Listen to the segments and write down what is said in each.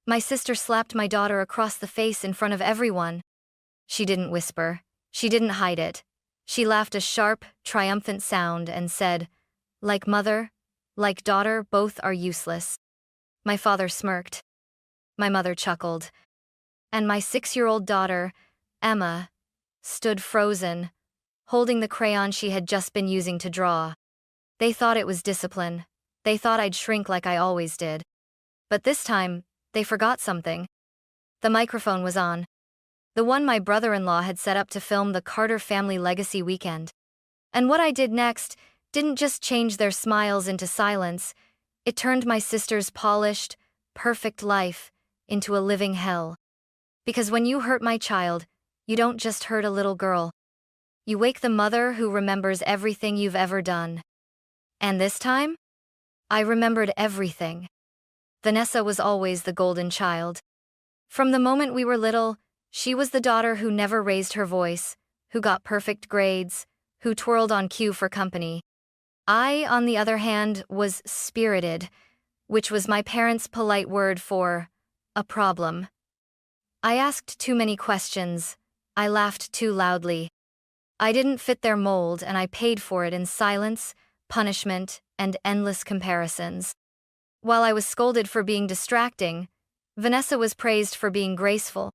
My sister slapped my daughter across the face in front of everyone. She didn't whisper. She didn't hide it. She laughed a sharp, triumphant sound and said, "Like mother, like daughter, both are useless." My father smirked. My mother chuckled. And my 6-year-old daughter, Emma, stood frozen, holding the crayon she had just been using to draw. They thought it was discipline. They thought I'd shrink like I always did. But this time, they forgot something. The microphone was on. The one my brother-in-law had set up to film the Carter family legacy weekend. And what I did next didn't just change their smiles into silence, it turned my sister's polished, perfect life into a living hell. Because when you hurt my child, you don't just hurt a little girl. You wake the mother who remembers everything you've ever done. And this time, I remembered everything. Vanessa was always the golden child. From the moment we were little, she was the daughter who never raised her voice, who got perfect grades, who twirled on cue for company. I, on the other hand, was spirited, which was my parents' polite word for a problem. I asked too many questions. I laughed too loudly. I didn't fit their mold, and I paid for it in silence, punishment, and endless comparisons. While I was scolded for being distracting, Vanessa was praised for being graceful.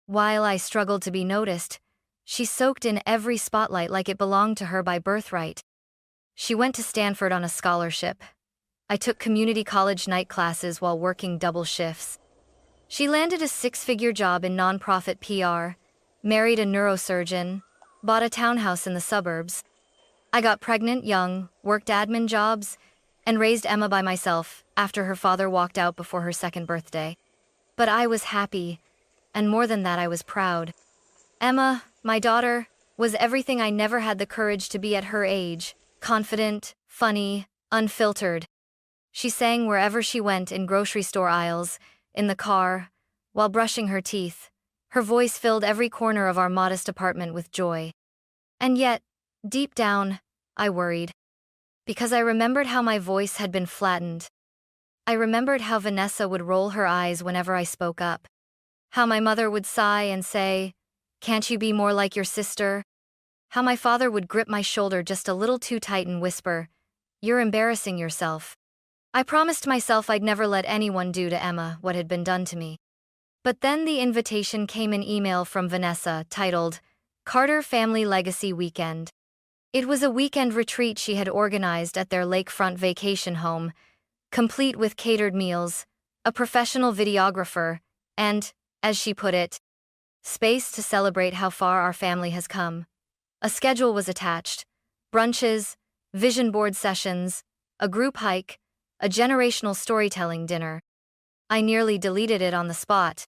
While I struggled to be noticed, she soaked in every spotlight like it belonged to her by birthright. She went to Stanford on a scholarship. I took community college night classes while working double shifts. She landed a 6-figure job in nonprofit PR, married a neurosurgeon, bought a townhouse in the suburbs. I got pregnant young, worked admin jobs, and raised Emma by myself after her father walked out before her 2nd birthday. But I was happy, and more than that, I was proud. Emma, my daughter, was everything I never had the courage to be at her age: confident, funny, unfiltered. She sang wherever she went, in grocery store aisles, in the car, while brushing her teeth. Her voice filled every corner of our modest apartment with joy. And yet, deep down, I worried. Because I remembered how my voice had been flattened. I remembered how Vanessa would roll her eyes whenever I spoke up. How my mother would sigh and say, "Can't you be more like your sister?" How my father would grip my shoulder just a little too tight and whisper, "You're embarrassing yourself." I promised myself I'd never let anyone do to Emma what had been done to me. But then the invitation came, an email from Vanessa titled, "Carter Family Legacy Weekend." It was a weekend retreat she had organized at their lakefront vacation home, complete with catered meals, a professional videographer, and, as she put it, space to celebrate how far our family has come. A schedule was attached: brunches, vision board sessions, a group hike, a generational storytelling dinner. I nearly deleted it on the spot.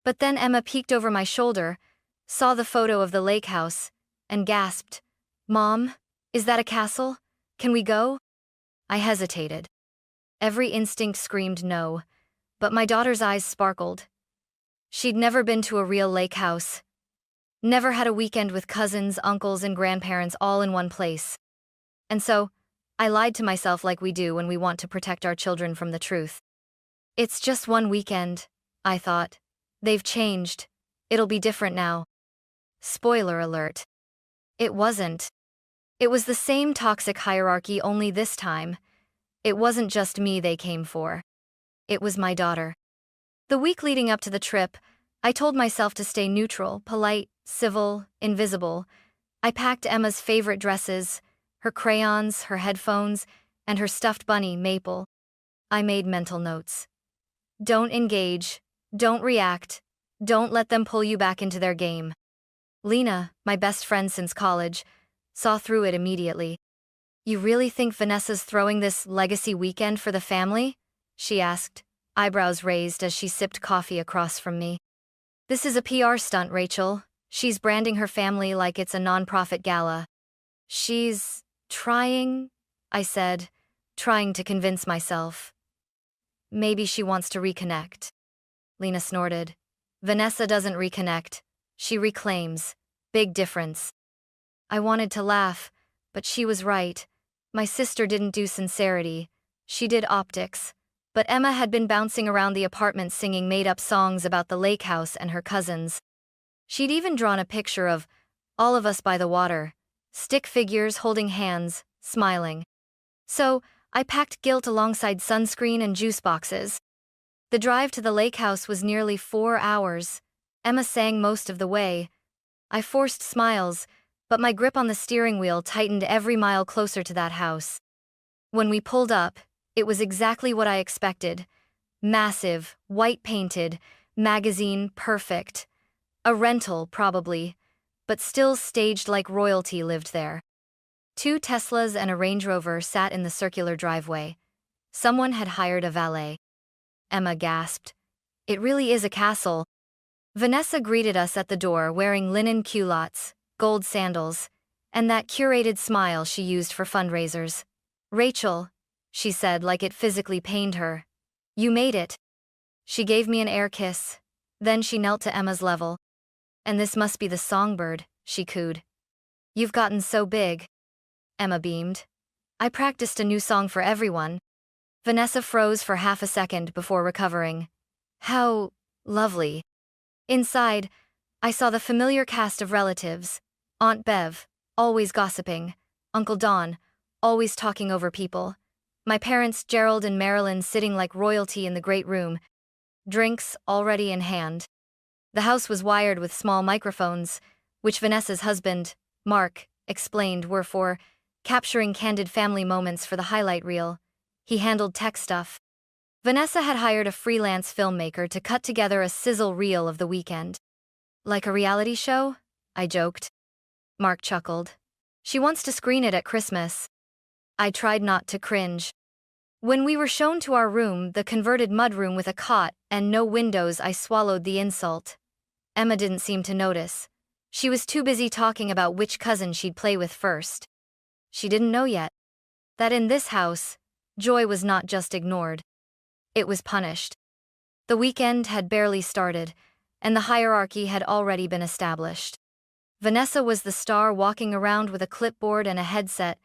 But then Emma peeked over my shoulder, saw the photo of the lake house, and gasped, "Mom, is that a castle? Can we go?" I hesitated. Every instinct screamed no, but my daughter's eyes sparkled. She'd never been to a real lake house. Never had a weekend with cousins, uncles, and grandparents all in one place. And so, I lied to myself like we do when we want to protect our children from the truth. It's just one weekend, I thought. They've changed. It'll be different now. Spoiler alert. It wasn't. It was the same toxic hierarchy, only this time, it wasn't just me they came for. It was my daughter. The week leading up to the trip, I told myself to stay neutral, polite, civil, invisible. I packed Emma's favorite dresses, her crayons, her headphones, and her stuffed bunny, Maple. I made mental notes. Don't engage, don't react, don't let them pull you back into their game. Lena, my best friend since college, saw through it immediately. "You really think Vanessa's throwing this legacy weekend for the family?" she asked, eyebrows raised as she sipped coffee across from me. "This is a PR stunt, Rachel. She's branding her family like it's a nonprofit gala." "She's trying," I said, trying to convince myself. "Maybe she wants to reconnect." Lena snorted. "Vanessa doesn't reconnect. She reclaims. Big difference." I wanted to laugh, but she was right. My sister didn't do sincerity. She did optics. but Emma had been bouncing around the apartment singing made-up songs about the lake house and her cousins. She'd even drawn a picture of all of us by the water, stick figures holding hands, smiling. So, I packed guilt alongside sunscreen and juice boxes. The drive to the lake house was nearly 4 hours. Emma sang most of the way. I forced smiles, but my grip on the steering wheel tightened every mile closer to that house. When we pulled up, it was exactly what I expected. Massive, white-painted, magazine perfect. A rental, probably, but still staged like royalty lived there. 2 Teslas and a Range Rover sat in the circular driveway. Someone had hired a valet. Emma gasped. It really is a castle. Vanessa greeted us at the door wearing linen culottes, gold sandals, and that curated smile she used for fundraisers. Rachel, she said like it physically pained her. You made it. She gave me an air kiss. Then she knelt to Emma's level. And this must be the songbird, she cooed. You've gotten so big. Emma beamed. I practiced a new song for everyone. Vanessa froze for half a second before recovering. How lovely. Inside, I saw the familiar cast of relatives. Aunt Bev, always gossiping. Uncle Don, always talking over people. My parents Gerald and Marilyn sitting like royalty in the great room. Drinks already in hand. The house was wired with small microphones, which Vanessa's husband, Mark, explained were for capturing candid family moments for the highlight reel. He handled tech stuff. Vanessa had hired a freelance filmmaker to cut together a sizzle reel of the weekend. Like a reality show? I joked. Mark chuckled. She wants to screen it at Christmas. I tried not to cringe. When we were shown to our room, the converted mudroom with a cot and no windows, I swallowed the insult. Emma didn't seem to notice. She was too busy talking about which cousin she'd play with first. She didn't know yet that in this house, joy was not just ignored. It was punished. The weekend had barely started, and the hierarchy had already been established. Vanessa was the star walking around with a clipboard and a headset,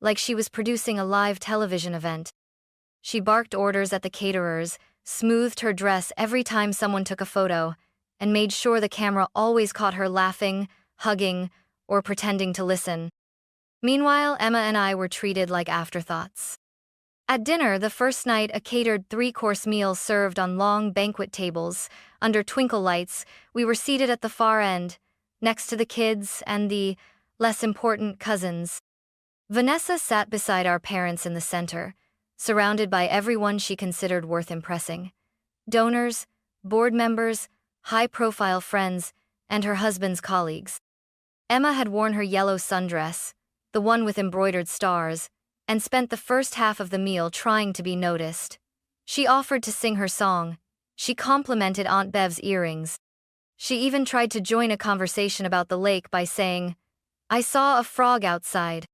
like she was producing a live television event. She barked orders at the caterers, smoothed her dress every time someone took a photo, and made sure the camera always caught her laughing, hugging, or pretending to listen. Meanwhile, Emma and I were treated like afterthoughts. At dinner, the first night, a catered 3-course meal served on long banquet tables. Under twinkle lights, we were seated at the far end, next to the kids and the less important cousins. Vanessa sat beside our parents in the center, surrounded by everyone she considered worth impressing. Donors, board members, high-profile friends, and her husband's colleagues. Emma had worn her yellow sundress, the one with embroidered stars, and spent the first half of the meal trying to be noticed. She offered to sing her song. She complimented Aunt Bev's earrings. She even tried to join a conversation about the lake by saying, "I saw a frog outside."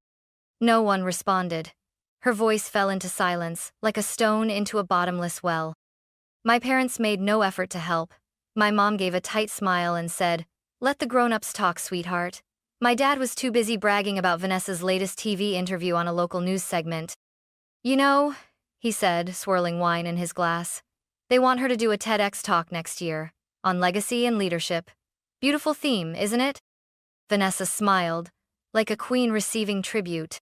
No one responded. Her voice fell into silence, like a stone into a bottomless well. My parents made no effort to help. My mom gave a tight smile and said, "Let the grown-ups talk, sweetheart." My dad was too busy bragging about Vanessa's latest TV interview on a local news segment. You know, he said, swirling wine in his glass, they want her to do a TEDx talk next year, on legacy and leadership. Beautiful theme, isn't it? Vanessa smiled, like a queen receiving tribute.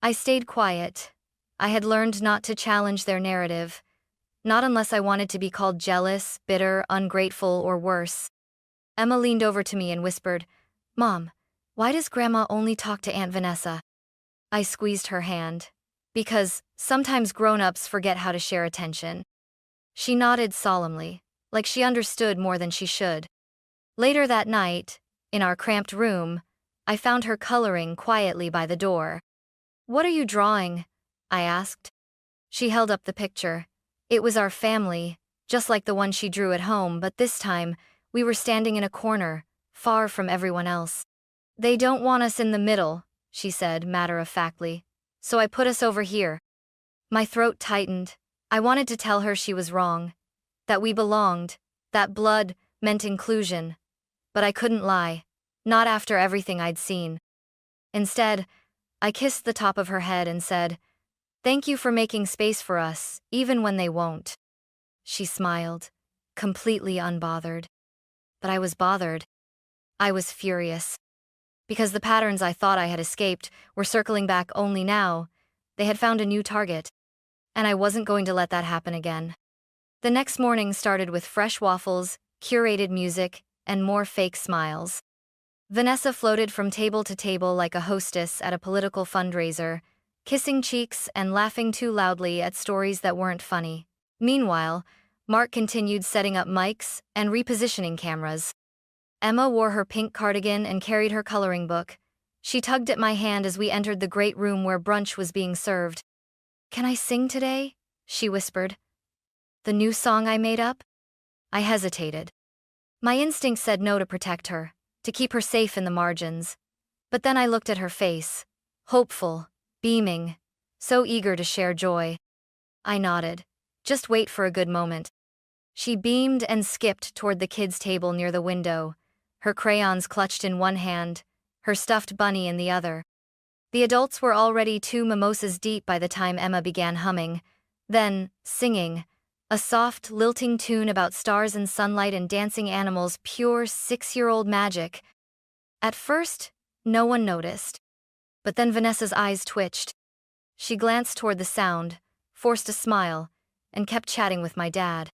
I stayed quiet. I had learned not to challenge their narrative, not unless I wanted to be called jealous, bitter, ungrateful, or worse. Emma leaned over to me and whispered, "Mom, why does Grandma only talk to Aunt Vanessa?" I squeezed her hand. Because sometimes grown-ups forget how to share attention. She nodded solemnly, like she understood more than she should. Later that night, in our cramped room, I found her coloring quietly by the door. "What are you drawing?" I asked. She held up the picture. It was our family, just like the one she drew at home, but this time, we were standing in a corner, far from everyone else. "They don't want us in the middle," she said matter-of-factly, "so I put us over here." My throat tightened. I wanted to tell her she was wrong, that we belonged, that blood meant inclusion. But I couldn't lie, not after everything I'd seen. Instead, I kissed the top of her head and said, Thank you for making space for us, even when they won't. She smiled, completely unbothered. But I was bothered. I was furious. Because the patterns I thought I had escaped were circling back only now. They had found a new target. And I wasn't going to let that happen again. The next morning started with fresh waffles, curated music, and more fake smiles. Vanessa floated from table to table like a hostess at a political fundraiser, kissing cheeks and laughing too loudly at stories that weren't funny. Meanwhile, Mark continued setting up mics and repositioning cameras. Emma wore her pink cardigan and carried her coloring book. She tugged at my hand as we entered the great room where brunch was being served. "Can I sing today?" she whispered. "The new song I made up?" I hesitated. My instinct said no to protect her, to keep her safe in the margins. But then I looked at her face, hopeful, beaming, so eager to share joy. I nodded. Just wait for a good moment. She beamed and skipped toward the kids' table near the window, her crayons clutched in one hand, her stuffed bunny in the other. The adults were already 2 mimosas deep by the time Emma began humming, then singing, a soft, lilting tune about stars and sunlight and dancing animals, pure 6-year-old magic. At first, no one noticed. But then Vanessa's eyes twitched. She glanced toward the sound, forced a smile, and kept chatting with my dad.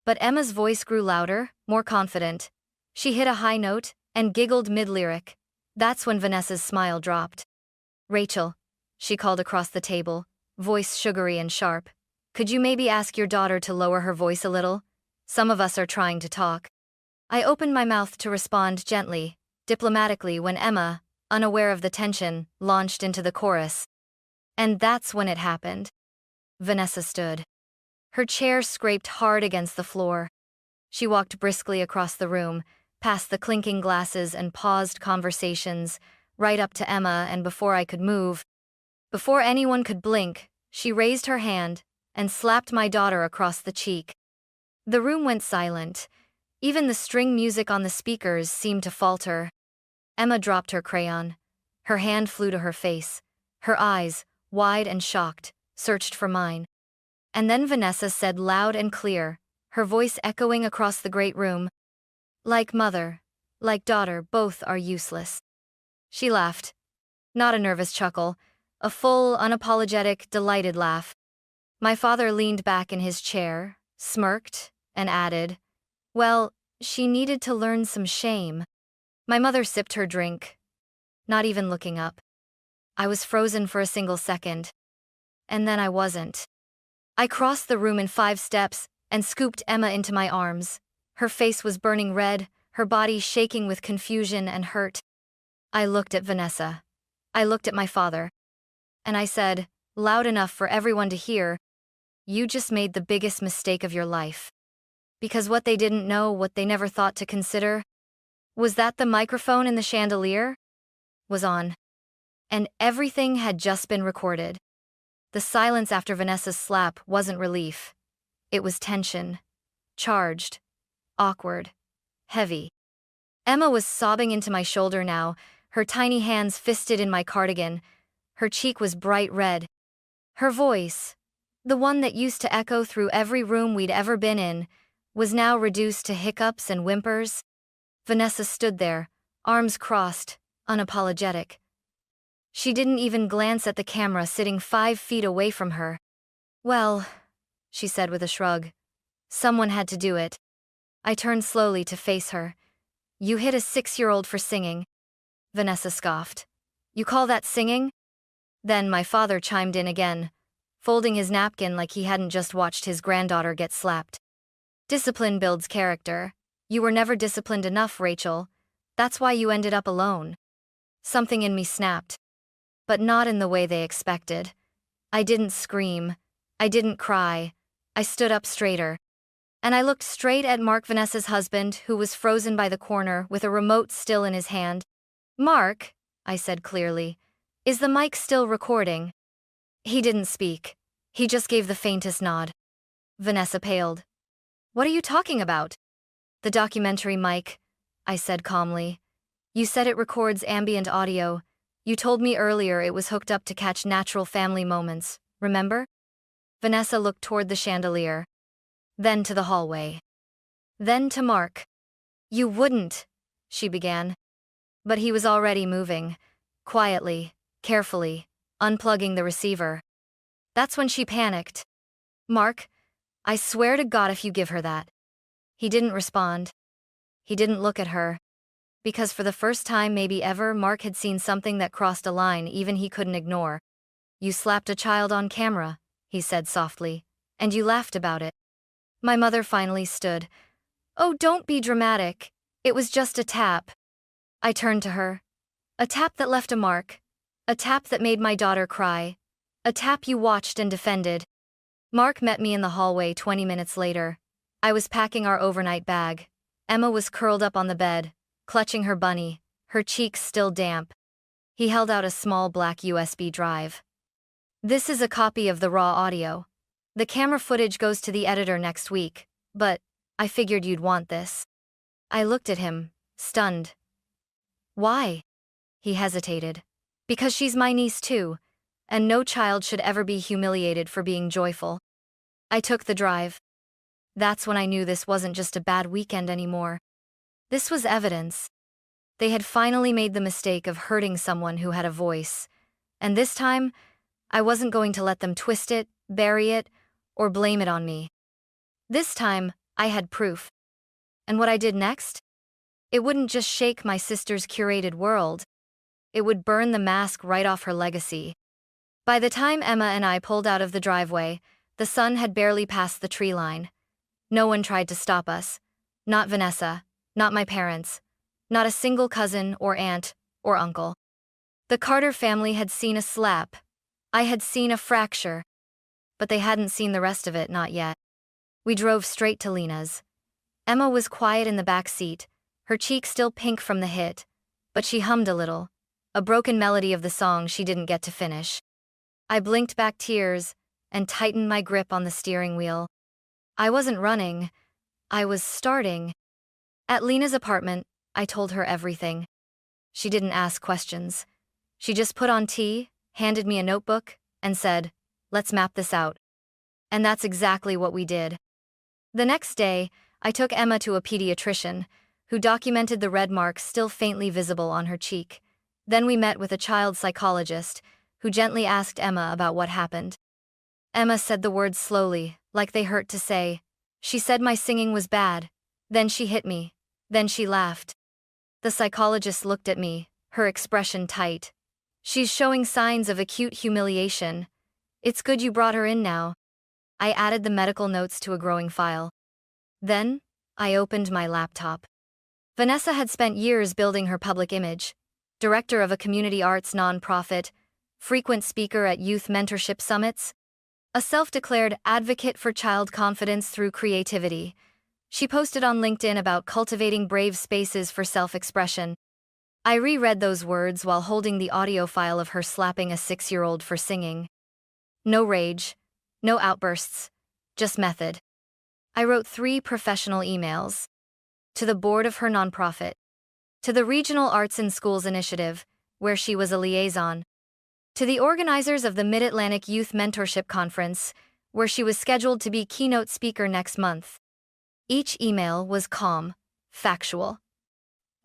But Emma's voice grew louder, more confident. She hit a high note and giggled mid-lyric. That's when Vanessa's smile dropped. "Rachel," she called across the table, voice sugary and sharp, "could you maybe ask your daughter to lower her voice a little? Some of us are trying to talk." I opened my mouth to respond gently, diplomatically, when Emma, unaware of the tension, launched into the chorus. And that's when it happened. Vanessa stood. Her chair scraped hard against the floor. She walked briskly across the room, past the clinking glasses and paused conversations, right up to Emma, and before I could move, before anyone could blink, she raised her hand and slapped my daughter across the cheek. The room went silent. Even the string music on the speakers seemed to falter. Emma dropped her crayon. Her hand flew to her face. Her eyes, wide and shocked, searched for mine. And then Vanessa said loud and clear, her voice echoing across the great room, "Like mother, like daughter, both are useless." She laughed. Not a nervous chuckle, a full, unapologetic, delighted laugh. My father leaned back in his chair, smirked, and added, "Well, she needed to learn some shame." My mother sipped her drink, not even looking up. I was frozen for a single second. And then I wasn't. I crossed the room in 5 steps and scooped Emma into my arms. Her face was burning red, her body shaking with confusion and hurt. I looked at Vanessa. I looked at my father. And I said, loud enough for everyone to hear, "You just made the biggest mistake of your life." Because what they didn't know, what they never thought to consider, was that the microphone in the chandelier was on. And everything had just been recorded. The silence after Vanessa's slap wasn't relief. It was tension. Charged. Awkward. Heavy. Emma was sobbing into my shoulder now, her tiny hands fisted in my cardigan. Her cheek was bright red. Her voice, the one that used to echo through every room we'd ever been in, was now reduced to hiccups and whimpers. Vanessa stood there, arms crossed, unapologetic. She didn't even glance at the camera sitting 5 feet away from her. "Well," she said with a shrug, "someone had to do it." I turned slowly to face her. "You hit a 6-year-old for singing." Vanessa scoffed. "You call that singing?" Then my father chimed in again, folding his napkin like he hadn't just watched his granddaughter get slapped. "Discipline builds character. You were never disciplined enough, Rachel. That's why you ended up alone." Something in me snapped. But not in the way they expected. I didn't scream. I didn't cry. I stood up straighter. And I looked straight at Mark, Vanessa's husband, who was frozen by the corner with a remote still in his hand. "Mark," I said clearly, "is the mic still recording?" He didn't speak. He just gave the faintest nod. Vanessa paled. "What are you talking about?" "The documentary mic," I said calmly. "You said it records ambient audio. You told me earlier it was hooked up to catch natural family moments, remember? Vanessa looked toward the chandelier. Then to the hallway. Then to Mark. You wouldn't, she began. But he was already moving. Quietly, carefully, unplugging the receiver. That's when she panicked. Mark, I swear to God if you give her that. He didn't respond. He didn't look at her. Because for the first time maybe ever, Mark had seen something that crossed a line even he couldn't ignore. You slapped a child on camera, he said softly, and you laughed about it. My mother finally stood. Oh, don't be dramatic. It was just a tap. I turned to her. A tap that left a mark. A tap that made my daughter cry. A tap you watched and defended. Mark met me in the hallway 20 minutes later. I was packing our overnight bag. Emma was curled up on the bed, clutching her bunny, her cheeks still damp. He held out a small black USB drive. This is a copy of the raw audio. The camera footage goes to the editor next week, but I figured you'd want this. I looked at him, stunned. Why? He hesitated. Because she's my niece too, and no child should ever be humiliated for being joyful. I took the drive. That's when I knew this wasn't just a bad weekend anymore. This was evidence. They had finally made the mistake of hurting someone who had a voice, and this time, I wasn't going to let them twist it, bury it, or blame it on me. This time, I had proof. And what I did next? It wouldn't just shake my sister's curated world. It would burn the mask right off her legacy. By the time Emma and I pulled out of the driveway, the sun had barely passed the tree line. No one tried to stop us. Not Vanessa, not my parents, not a single cousin or aunt or uncle. The Carter family had seen a slap. I had seen a fracture. But they hadn't seen the rest of it, not yet. We drove straight to Lena's. Emma was quiet in the back seat, her cheek still pink from the hit, but she hummed a little, a broken melody of the song she didn't get to finish. I blinked back tears and tightened my grip on the steering wheel. I wasn't running, I was starting. At Lena's apartment, I told her everything. She didn't ask questions. She just put on tea, handed me a notebook, and said, "Let's map this out." And that's exactly what we did. The next day, I took Emma to a pediatrician, who documented the red marks still faintly visible on her cheek. Then we met with a child psychologist, who gently asked Emma about what happened. Emma said the words slowly, like they hurt to say. She said my singing was bad. Then she hit me. Then she laughed. The psychologist looked at me, her expression tight. She's showing signs of acute humiliation. It's good you brought her in now. I added the medical notes to a growing file. Then, I opened my laptop. Vanessa had spent years building her public image. Director of a community arts nonprofit, frequent speaker at youth mentorship summits, a self-declared advocate for child confidence through creativity. She posted on LinkedIn about cultivating brave spaces for self-expression. I reread those words while holding the audio file of her slapping a 6-year-old for singing. No rage, no outbursts, just method. I wrote 3 professional emails. To the board of her nonprofit. To the Regional Arts in Schools Initiative, where she was a liaison. To the organizers of the Mid-Atlantic Youth Mentorship Conference, where she was scheduled to be keynote speaker next month. Each email was calm, factual.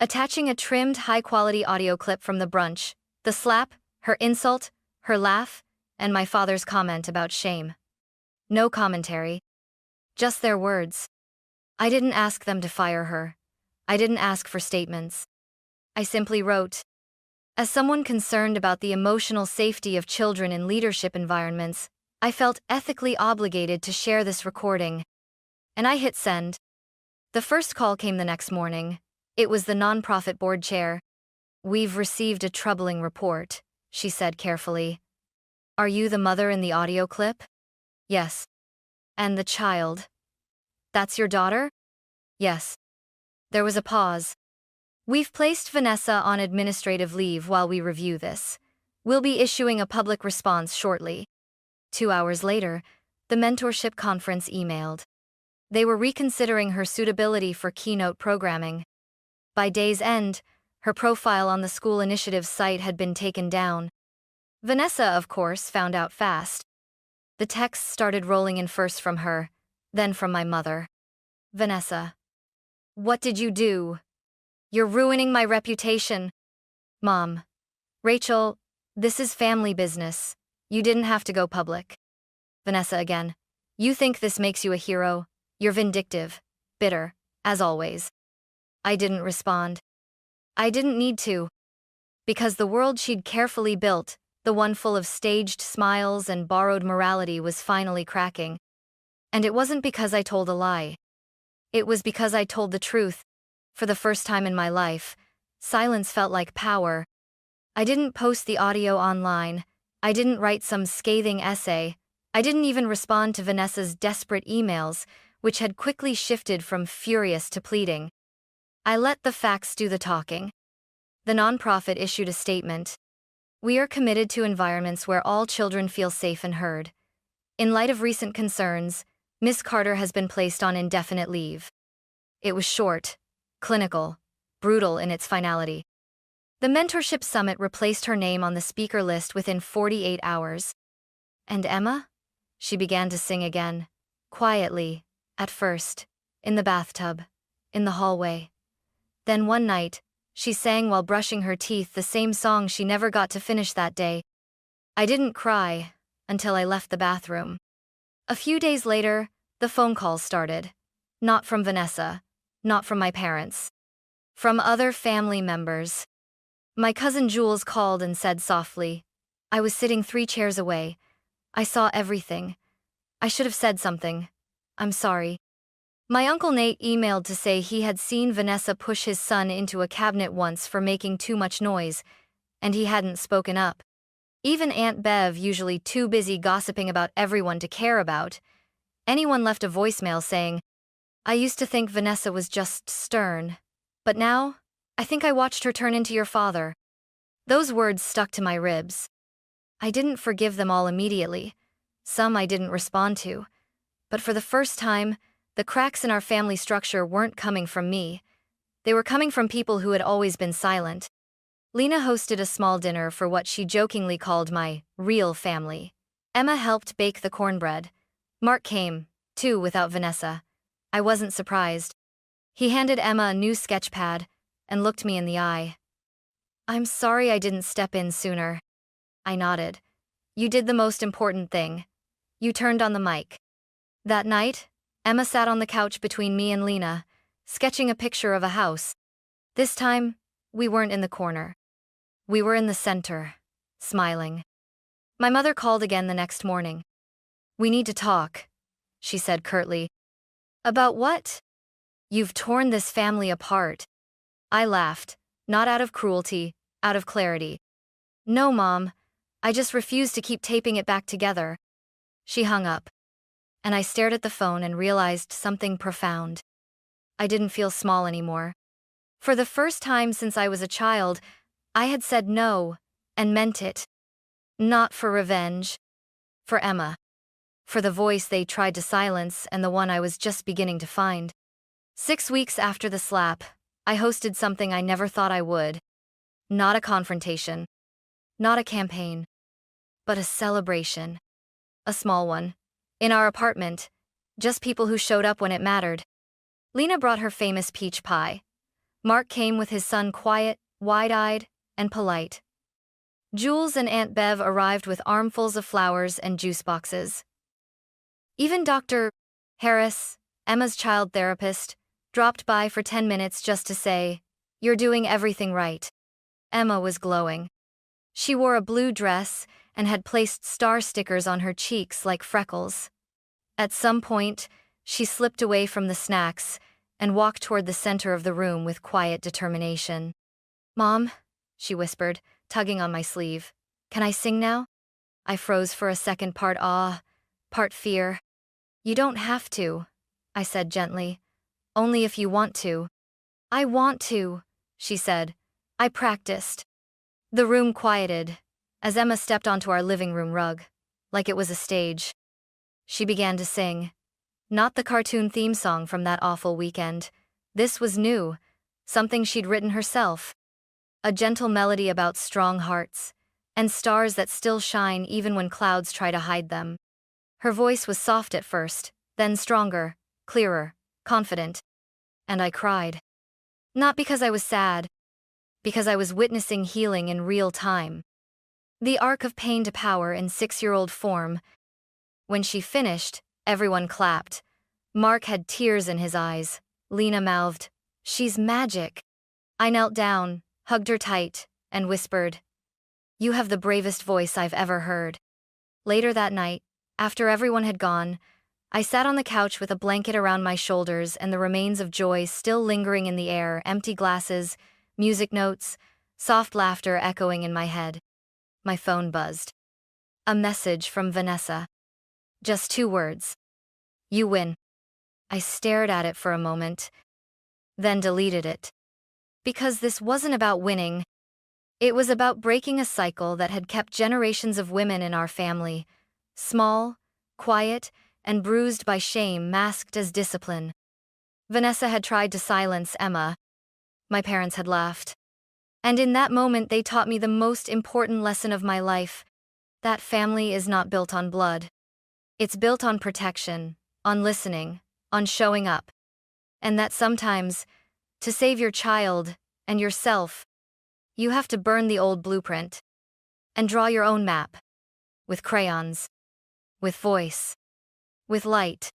Attaching a trimmed high-quality audio clip from the brunch, the slap, her insult, her laugh, and my father's comment about shame. No commentary. Just their words. I didn't ask them to fire her. I didn't ask for statements. I simply wrote, as someone concerned about the emotional safety of children in leadership environments, I felt ethically obligated to share this recording. And I hit send. The first call came the next morning. It was the nonprofit board chair. We've received a troubling report, she said carefully. Are you the mother in the audio clip? Yes. And the child? That's your daughter? Yes. There was a pause. We've placed Vanessa on administrative leave while we review this. We'll be issuing a public response shortly. 2 hours later, the mentorship conference emailed. They were reconsidering her suitability for keynote programming. By day's end, her profile on the school initiative's site had been taken down. Vanessa, of course, found out fast. The texts started rolling in, first from her, then from my mother. Vanessa. What did you do? You're ruining my reputation. Mom. Rachel, this is family business. You didn't have to go public. Vanessa again. You think this makes you a hero? You're vindictive, bitter, as always. I didn't respond. I didn't need to. Because the world she'd carefully built, the one full of staged smiles and borrowed morality, was finally cracking. And it wasn't because I told a lie. It was because I told the truth. For the first time in my life, silence felt like power. I didn't post the audio online. I didn't write some scathing essay. I didn't even respond to Vanessa's desperate emails, which had quickly shifted from furious to pleading. I let the facts do the talking. The nonprofit issued a statement. We are committed to environments where all children feel safe and heard. In light of recent concerns, Miss Carter has been placed on indefinite leave. It was short, clinical, brutal in its finality. The mentorship summit replaced her name on the speaker list within 48 hours. And Emma? She began to sing again, quietly, at first, in the bathtub, in the hallway. Then one night, she sang while brushing her teeth, the same song she never got to finish that day. I didn't cry until I left the bathroom. A few days later, the phone calls started. Not from Vanessa, not from my parents. From other family members. My cousin Jules called and said softly, I was sitting 3 chairs away. I saw everything. I should have said something. I'm sorry. My Uncle Nate emailed to say he had seen Vanessa push his son into a cabinet once for making too much noise, and he hadn't spoken up. Even Aunt Bev, usually too busy gossiping about everyone to care about anyone, left a voicemail saying, I used to think Vanessa was just stern, but now, I think I watched her turn into your father. Those words stuck to my ribs. I didn't forgive them all immediately. Some I didn't respond to. But for the first time, the cracks in our family structure weren't coming from me. They were coming from people who had always been silent. Lena hosted a small dinner for what she jokingly called my real family. Emma helped bake the cornbread. Mark came, too, without Vanessa. I wasn't surprised. He handed Emma a new sketch pad and looked me in the eye. I'm sorry I didn't step in sooner. I nodded. You did the most important thing. You turned on the mic. That night, Emma sat on the couch between me and Lena, sketching a picture of a house. This time, we weren't in the corner. We were in the center, smiling. My mother called again the next morning. We need to talk, she said curtly. About what? You've torn this family apart. I laughed, not out of cruelty, out of clarity. No, Mom, I just refuse to keep taping it back together. She hung up, and I stared at the phone and realized something profound. I didn't feel small anymore. For the first time since I was a child, I had said no, and meant it. Not for revenge. For Emma. For the voice they tried to silence and the one I was just beginning to find. 6 weeks after the slap, I hosted something I never thought I would. Not a confrontation. Not a campaign. But a celebration. A small one. In our apartment. Just people who showed up when it mattered. Lena brought her famous peach pie. Mark came with his son, quiet, wide-eyed, and polite. Jules and Aunt Bev arrived with armfuls of flowers and juice boxes. Even Dr. Harris, Emma's child therapist, dropped by for 10 minutes just to say, "You're doing everything right." Emma was glowing. She wore a blue dress and had placed star stickers on her cheeks like freckles. At some point, she slipped away from the snacks and walked toward the center of the room with quiet determination. "Mom," she whispered, tugging on my sleeve, "can I sing now?" I froze for a second, part awe, part fear. "You don't have to," I said gently. "Only if you want to." "I want to," she said. I practiced. The room quieted as Emma stepped onto our living room rug, like it was a stage. She began to sing. Not the cartoon theme song from that awful weekend. This was new, something she'd written herself. A gentle melody about strong hearts, and stars that still shine even when clouds try to hide them. Her voice was soft at first, then stronger, clearer, confident. And I cried. Not because I was sad, because I was witnessing healing in real time. The arc of pain to power in 6-year-old form. When she finished, everyone clapped. Mark had tears in his eyes. Lena mouthed, "She's magic." I knelt down, hugged her tight, and whispered, "You have the bravest voice I've ever heard." Later that night, after everyone had gone, I sat on the couch with a blanket around my shoulders and the remains of joy still lingering in the air, empty glasses, music notes, soft laughter echoing in my head. My phone buzzed. A message from Vanessa. Just 2 words. "You win." I stared at it for a moment, then deleted it. Because this wasn't about winning. It was about breaking a cycle that had kept generations of women in our family, small, quiet, and bruised by shame masked as discipline. Vanessa had tried to silence Emma. My parents had laughed. And in that moment they taught me the most important lesson of my life, that family is not built on blood. It's built on protection, on listening, on showing up. And that sometimes, to save your child and yourself, you have to burn the old blueprint and draw your own map. With crayons. With voice. With light.